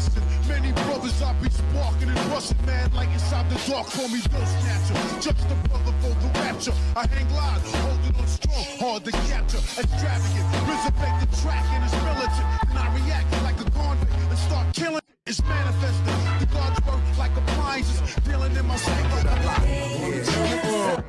busting. Many brothers I be sparking and rusting, man, like inside the dark, call me Bill Snatcher. Just a brother for the rapture. I hang live, holding on strong, hard to capture. Extravagant, resurrect the track and it's militant. And I react like a convict and start killing. It's manifesting. The gods work like appliances, dealing in my sacred life.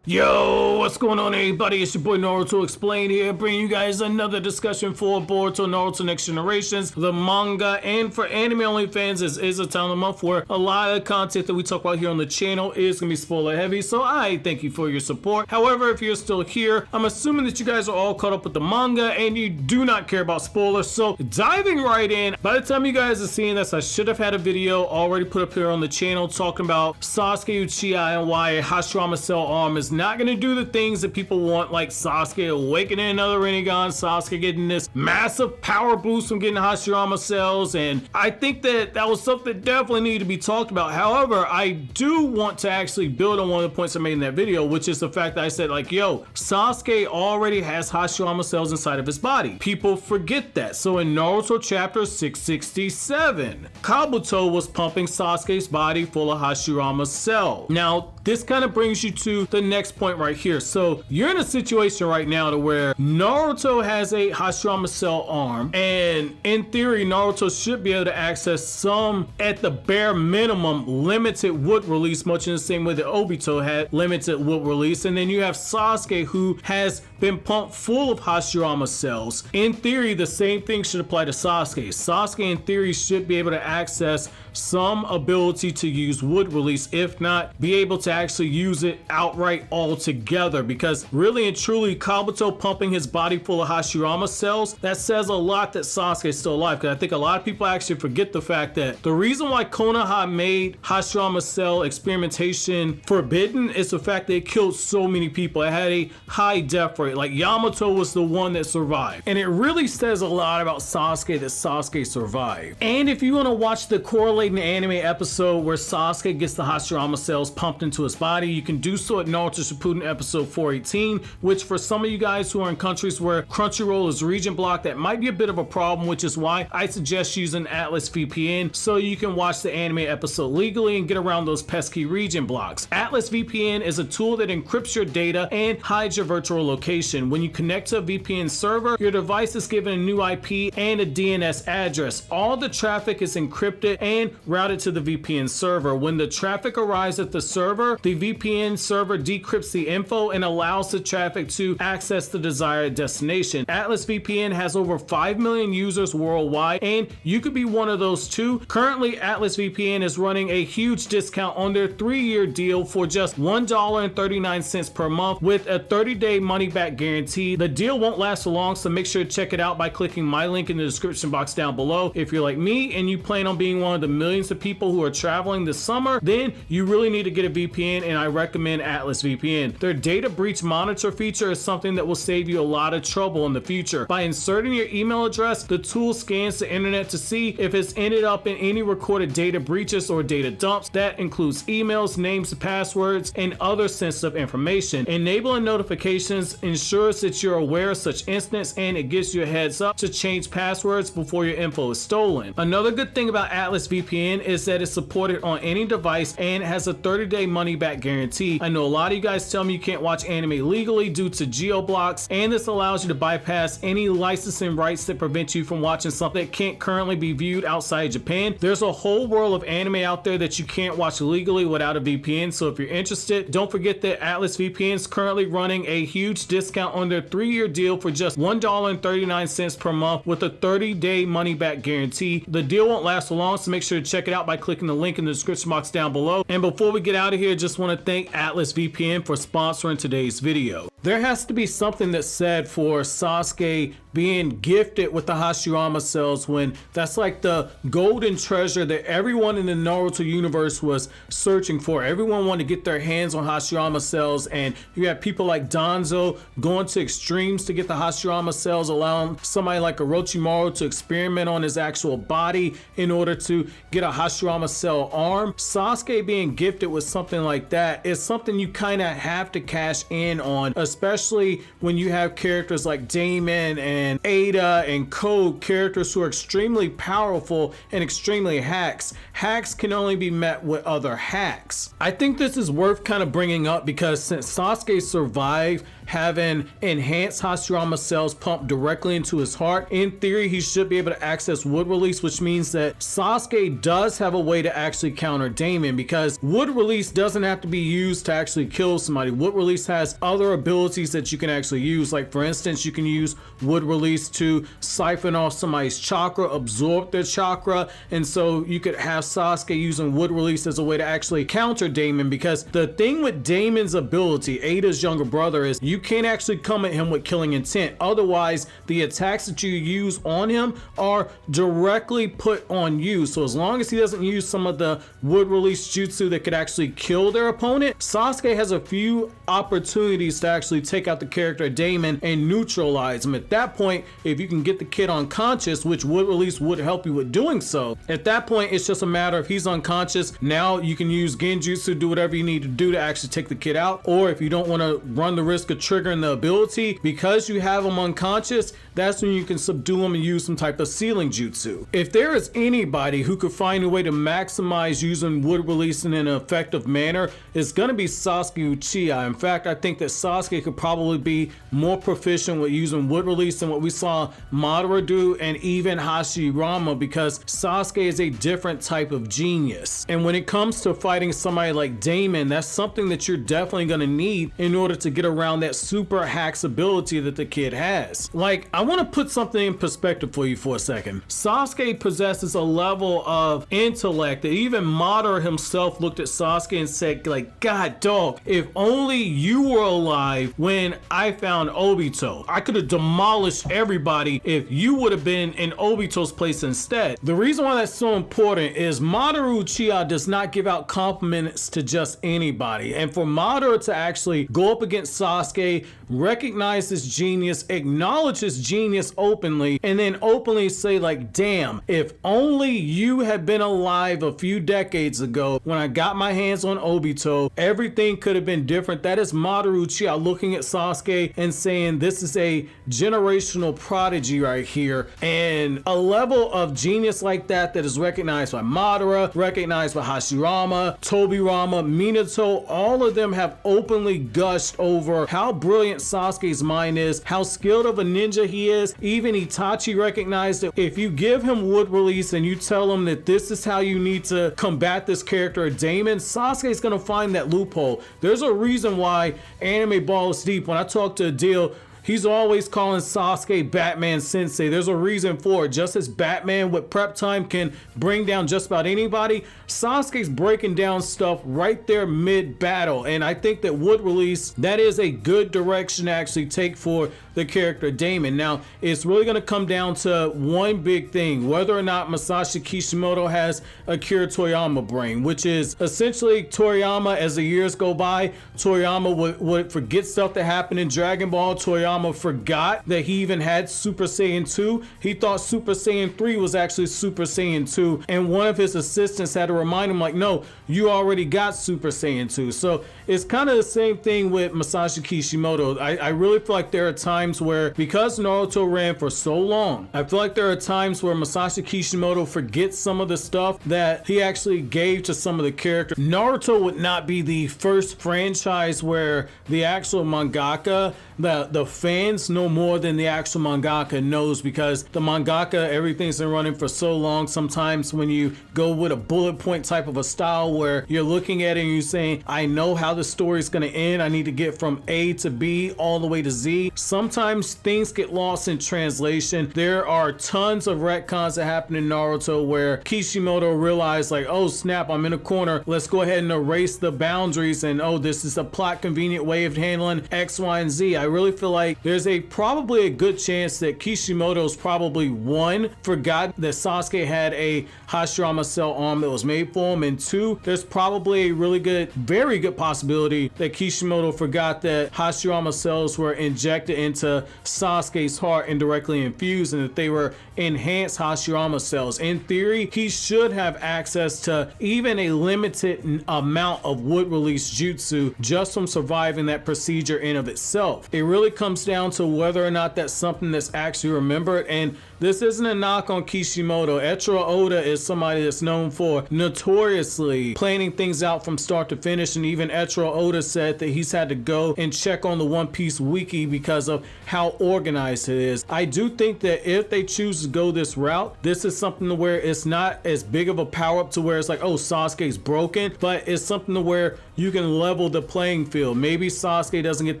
Yo, what's going on everybody? It's your boy Naruto Explained here, bringing you guys another discussion for Boruto Naruto Next Generations, the manga, and for anime only fans, this is a time of the month where a lot of the content that we talk about here on the channel is going to be spoiler heavy, so I thank you for your support. However, if you're still here, I'm assuming that you guys are all caught up with the manga and you do not care about spoilers, so diving right in. By the time you guys are seeing this, I should have had a video already put up here on the channel talking about Sasuke Uchiha and why a Hashirama Cell arm is not going to do the things that people want, like Sasuke awakening another rinnegan, Sasuke getting this massive power boost from getting Hashirama Cells, and I think that that was something that definitely needed to be talked about. However, I do want to actually build on one of the points I made in that video, which is the fact that I said, like, yo, Sasuke already has Hashirama Cells inside of his body. People forget that. So in Naruto Chapter 667, Kabuto was pumping Sasuke's body full of Hashirama Cell. Now, this kind of brings you to the next point right here. So you're in a situation right now to where Naruto has a Hashirama Cell arm, and in theory Naruto should be able to access some, at the bare minimum, limited wood release, much in the same way that Obito had limited wood release. And then you have Sasuke, who has been pumped full of Hashirama Cells. In theory, the same thing should apply to Sasuke. Sasuke in theory should be able to access some ability to use wood release, if not be able to actually use it outright altogether, because really and truly Kabuto pumping his body full of Hashirama Cells, that says a lot that Sasuke is still alive. Because I think a lot of people actually forget the fact that the reason why Konoha made Hashirama Cell experimentation forbidden is the fact that it killed so many people. It had a high death rate. Like, Yamato was the one that survived, and it really says a lot about Sasuke that Sasuke survived. And if you want to watch the correlating anime episode where Sasuke gets the Hashirama Cells pumped into his body, you can do so at Naruto Shippuden episode 418, which for some of you guys who are in countries where Crunchyroll is region blocked, that might be a bit of a problem, which is why I suggest using Atlas VPN so you can watch the anime episode legally and get around those pesky region blocks. Atlas VPN is a tool that encrypts your data and hides your virtual location. When you connect to a VPN server, your device is given a new IP and a DNS address. All the traffic is encrypted and routed to the VPN server. When the traffic arrives at the server, the VPN server decrypts the info and allows the traffic to access the desired destination. Atlas VPN has over 5 million users worldwide, and you could be one of those too. Currently, Atlas VPN is running a huge discount on their 3-year deal for just $1.39 per month with a 30-day money-back guarantee. The deal won't last for long, so make sure to check it out by clicking my link in the description box down below. If you're like me and you plan on being one of the millions of people who are traveling this summer, then you really need to get a VPN, and I recommend Atlas VPN. Their data breach monitor feature is something that will save you a lot of trouble in the future. By inserting your email address, the tool scans the internet to see if it's ended up in any recorded data breaches or data dumps. That includes emails, names, passwords, and other sensitive information. Enabling notifications ensures that you're aware of such incidents, and it gives you a heads up to change passwords before your info is stolen. Another good thing about Atlas VPN is that it's supported on any device and has a 30-day money-back guarantee. I know a lot of you guys tell me you can't watch anime legally due to geo-blocks, and this allows you to bypass any licensing rights that prevent you from watching something that can't currently be viewed outside Japan. There's a whole world of anime out there that you can't watch legally without a VPN, so if you're interested, don't forget that Atlas VPN is currently running a huge discount on their 3-year deal for just $1.39 per month with a 30-day money-back guarantee. The deal won't last for long, so make sure to check it out by clicking the link in the description box down below. And before we get out of here, just want to thank Atlas VPN for sponsoring today's video. There has to be something that's said for Sasuke being gifted with the Hashirama Cells, when that's like the golden treasure that everyone in the Naruto universe was searching for. Everyone wanted to get their hands on Hashirama Cells, and you have people like Danzo going to extremes to get the Hashirama Cells, allowing somebody like Orochimaru to experiment on his actual body in order to get a Hashirama Cell arm. Sasuke being gifted with something like that is something you kind of have to cash in on, especially when you have characters like Daemon and Ada and Code, characters who are extremely powerful and extremely hacks. Hacks can only be met with other hacks. I think this is worth kind of bringing up because since Sasuke survived having enhanced Hashirama cells pumped directly into his heart, in theory he should be able to access wood release, which means that Sasuke does have a way to actually counter Daemon, because wood release doesn't have to be used to actually kill somebody. Wood release has other abilities that you can actually use, like for instance you can use wood release to siphon off somebody's chakra, absorb their chakra, and so you could have Sasuke using wood release as a way to actually counter Daemon, because the thing with Daemon's ability, Ada's younger brother, is you can't actually come at him with killing intent. Otherwise, the attacks that you use on him are directly put on you. So as long as he doesn't use some of the wood release jutsu that could actually kill their opponent, Sasuke has a few opportunities to actually take out the character Daemon and neutralize him. At that point, if you can get the kid unconscious, which wood release would help you with doing so, at that point it's just a matter of he's unconscious. Now you can use genjutsu, do whatever you need to do to actually take the kid out. Or if you don't want to run the risk of triggering the ability, because you have him unconscious, that's when you can subdue him and use some type of sealing jutsu. If there is anybody who could find a way to maximize using wood release in an effective manner, it's going to be Sasuke Uchiha. In fact, I think that Sasuke could probably be more proficient with using wood release than what we saw Madara do, and even Hashirama, because Sasuke is a different type of genius. And when it comes to fighting somebody like Daemon, that's something that you're definitely going to need in order to get around that super hacks ability that the kid has. Like, I want to put something in perspective for you for a second. Sasuke possesses a level of intellect that even Madara himself looked at Sasuke and said, like, God dog, if only you were alive when I found Obito. I could have demolished everybody if you would have been in Obito's place instead. The reason why that's so important is Madara Uchiha does not give out compliments to just anybody. And for Madara to actually go up against Sasuke, recognize his genius, acknowledge his genius openly, and then openly say like, damn, if only you had been alive a few decades ago when I got my hands on Obito, everything could have been different. That is Madara Uchiha looking at Sasuke and saying, this is a generational prodigy right here. And a level of genius like that is recognized by Madara, recognized by Hashirama, Tobirama, Minato, all of them have openly gushed over how brilliant Sasuke's mind is, how skilled of a ninja he is. Even Itachi recognized that if you give him wood release and you tell him that this is how you need to combat this character Daemon, Sasuke's gonna find that loophole. There's a reason why Anime Balls Deep, when I talk to Adil, he's always calling Sasuke Batman Sensei. There's a reason for it. Just as Batman with prep time can bring down just about anybody, Sasuke's breaking down stuff right there mid-battle. And I think that wood release, that is a good direction to actually take for the character Daemon. Now, it's really going to come down to one big thing, whether or not Masashi Kishimoto has Akira Toriyama brain, which is essentially Toriyama, as the years go by, Toriyama would forget stuff that happened in Dragon Ball. Toriyama forgot that he even had Super Saiyan 2. He thought Super Saiyan 3 was actually Super Saiyan 2, and one of his assistants had to remind him like, no, you already got Super Saiyan 2. So it's kind of the same thing with Masashi Kishimoto. I really feel like there are times where, because Naruto ran for so long, I feel like there are times where Masashi Kishimoto forgets some of the stuff that he actually gave to some of the characters. Naruto would not be the first franchise where the actual mangaka, the fans know more than the actual mangaka knows, because the mangaka, everything's been running for so long. Sometimes when you go with a bullet point type of a style where you're looking at it and you're saying, I know how the story's gonna end, I need to get from A to B all the way to Z. Sometimes things get lost in translation. There are tons of retcons that happen in Naruto where Kishimoto realized like, oh snap, I'm in a corner, let's go ahead and erase the boundaries, and oh, this is a plot convenient way of handling X, Y, and Z. I really feel like there's probably a good chance that Kishimoto's probably, one, forgot that Sasuke had a Hashirama cell arm that was made for him, and two, there's probably a really good, very good possibility that Kishimoto forgot that Hashirama cells were injected into into Sasuke's heart and directly infused, and that they were enhanced Hashirama cells. In theory, he should have access to even a limited amount of wood release jutsu just from surviving that procedure in of itself. It really comes down to whether or not that's something that's actually remembered, and this isn't a knock on Kishimoto. Eiichiro Oda is somebody that's known for notoriously planning things out from start to finish, and even Eiichiro Oda said that he's had to go and check on the One Piece wiki because of how organized it is. I do think that if they choose to go this route, this is something to where it's not as big of a power up to where it's like, oh, Sasuke's broken, but it's something to where you can level the playing field. Maybe Sasuke doesn't get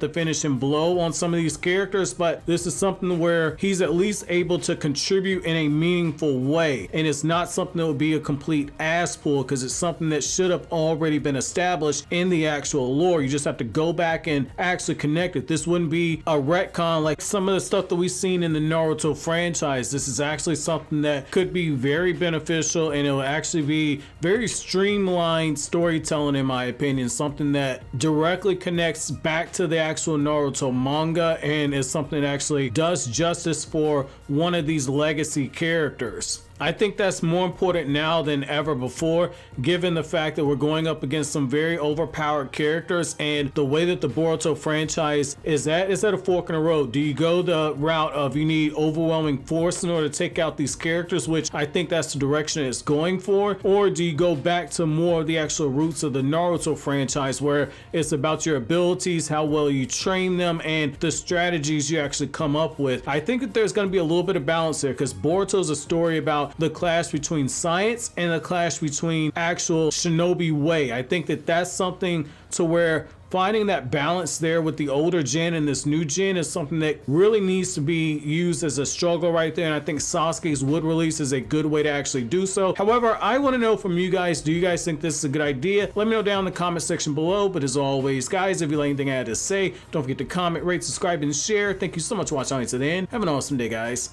the finishing blow on some of these characters, but this is something where he's at least able to contribute in a meaningful way, and it's not something that would be a complete ass pull because it's something that should have already been established in the actual lore. You just have to go back and actually connect it. This wouldn't be a retcon like some of the stuff that we've seen in the Naruto franchise. This is actually something that could be very beneficial, and it will actually be very streamlined storytelling in my opinion, something that directly connects back to the actual Naruto manga and is something that actually does justice for one of these legacy characters. I think that's more important now than ever before, given the fact that we're going up against some very overpowered characters, and the way that the Boruto franchise is at a fork in the road. Do you go the route of you need overwhelming force in order to take out these characters, which I think that's the direction it's going for, or do you go back to more of the actual roots of the Naruto franchise where it's about your abilities, how well you train them, and the strategies you actually come up with? I think that there's going to be a little bit of balance there, because Boruto's a story about the clash between science and the clash between actual shinobi way. I think that that's something to where finding that balance there with the older gen and this new gen is something that really needs to be used as a struggle right there, and I think Sasuke's wood release is a good way to actually do so. However, I want to know from you guys, do you guys think this is a good idea? Let me know down in the comment section below, but as always guys, if you like anything I had to say, don't forget to comment, rate, subscribe, and share. Thank you so much for watching to the end. Have an awesome day, guys.